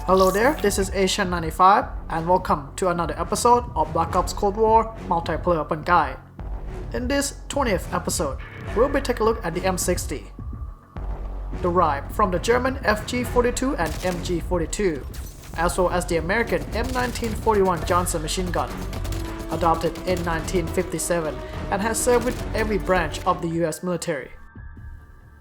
Hello there, this is Asian95 and welcome to another episode of Black Ops Cold War Multiplayer Open Guide. In this 20th episode, we'll be taking a look at the M60. Derived from the German FG42 and MG42, as well as the American M1941 Johnson machine gun. Adopted in 1957 and has served with every branch of the US military.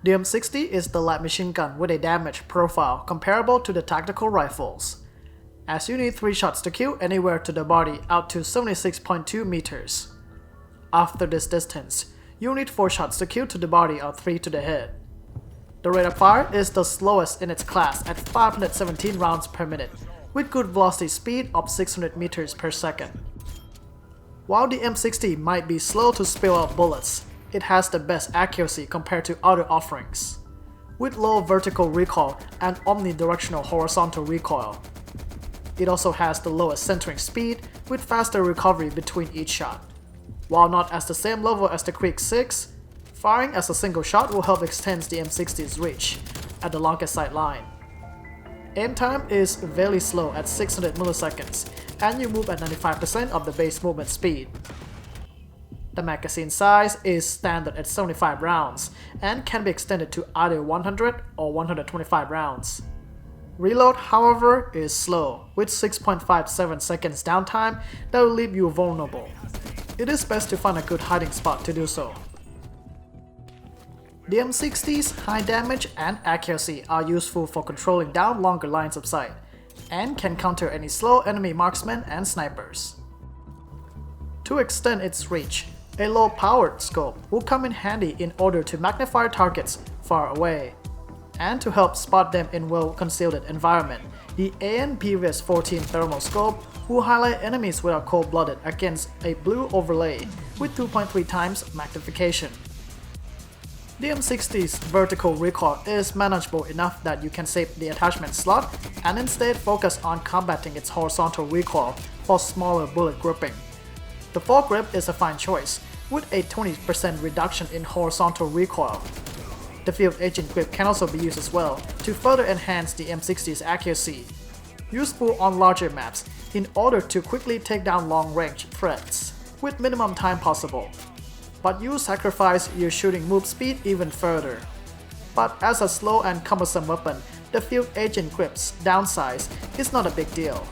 The M60 is the light machine gun with a damage profile comparable to the tactical rifles, as you need 3 shots to kill anywhere to the body out to 76.2 meters. After this distance, you need 4 shots to kill to the body or 3 to the head. The rate of fire is the slowest in its class at 517 rounds per minute, with good velocity speed of 600 meters per second. While the M60 might be slow to spill out bullets, it has the best accuracy compared to other offerings, with low vertical recoil and omnidirectional horizontal recoil. It also has the lowest centering speed with faster recovery between each shot. While not at the same level as the Krieg 6, firing as a single shot will help extend the M60's reach at the longest sight line. Aim time is very slow at 600 milliseconds, and you move at 95% of the base movement speed. The magazine size is standard at 75 rounds and can be extended to either 100 or 125 rounds. Reload, however, is slow, with 6.57 seconds downtime that will leave you vulnerable. It is best to find a good hiding spot to do so. The M60's high damage and accuracy are useful for controlling down longer lines of sight, and can counter any slow enemy marksmen and snipers. To extend its reach, a low-powered scope will come in handy in order to magnify targets far away. And to help spot them in well-concealed environment, the AN-PVS-14 thermal scope will highlight enemies that are cold-blooded against a blue overlay with 2.3 times magnification. The M60's vertical recoil is manageable enough that you can save the attachment slot and instead focus on combating its horizontal recoil for smaller bullet grouping. The foregrip is a fine choice, with a 20% reduction in horizontal recoil. The field agent grip can also be used as well to further enhance the M60's accuracy, useful on larger maps in order to quickly take down long-range threats with minimum time possible. But you sacrifice your shooting move speed even further. But as a slow and cumbersome weapon, the field agent grip's downsize is not a big deal.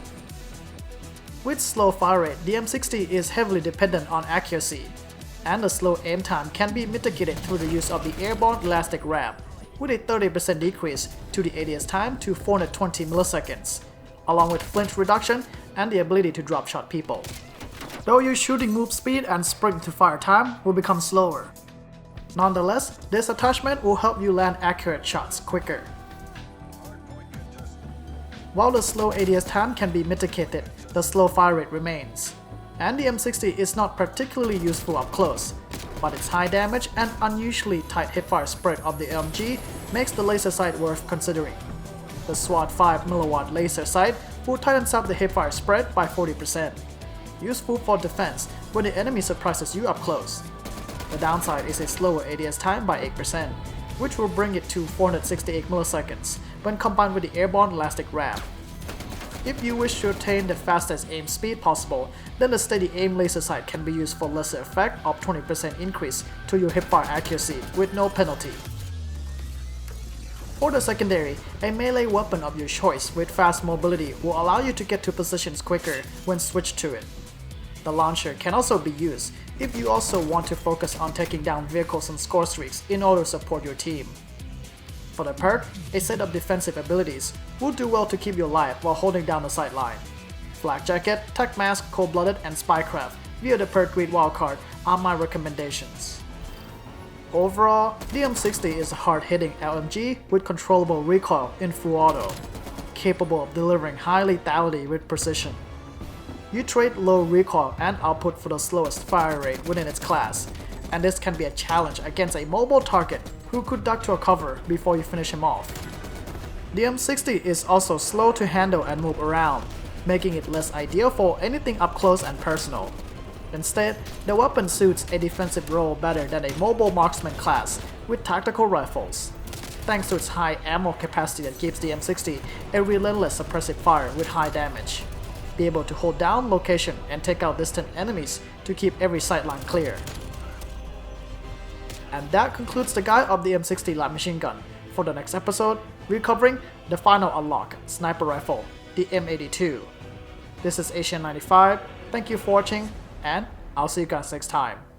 With slow fire rate, the M60 is heavily dependent on accuracy, and the slow aim time can be mitigated through the use of the airborne elastic wrap, with a 30% decrease to the ADS time to 420 milliseconds, along with flinch reduction and the ability to drop shot people. Though your shooting move speed and sprint to fire time will become slower. Nonetheless, this attachment will help you land accurate shots quicker. While the slow ADS time can be mitigated, the slow fire rate remains. And the M60 is not particularly useful up close, but its high damage and unusually tight hipfire spread of the LMG makes the laser sight worth considering. The SWAT 5mW laser sight will tighten up the hipfire spread by 40%, useful for defense when the enemy surprises you up close. The downside is a slower ADS time by 8%, which will bring it to 468 milliseconds when combined with the airborne elastic wrap. If you wish to attain the fastest aim speed possible, then the steady aim laser sight can be used for lesser effect of 20% increase to your hipfire accuracy with no penalty. For the secondary, a melee weapon of your choice with fast mobility will allow you to get to positions quicker when switched to it. The launcher can also be used if you also want to focus on taking down vehicles and score streaks in order to support your team. For the perk, a set of defensive abilities will do well to keep you alive while holding down the sideline. Flak Jacket, Tech Mask, Cold-Blooded, and Spycraft via the perk Great Wildcard are my recommendations. Overall, the M60 is a hard-hitting LMG with controllable recoil in full auto, capable of delivering high lethality with precision. You trade low recoil and output for the slowest fire rate within its class, and this can be a challenge against a mobile target who could duck to a cover before you finish him off. The M60 is also slow to handle and move around, making it less ideal for anything up close and personal. Instead, the weapon suits a defensive role better than a mobile marksman class with tactical rifles. thanks to its high ammo capacity that gives the M60 a relentless suppressive fire with high damage. Be able to hold down location and take out distant enemies to keep every sightline clear. And that concludes the guide of the M60 light machine gun. For the next episode, we're covering the final unlock, sniper rifle, the M82. This is Asian95, thank you for watching, and I'll see you guys next time.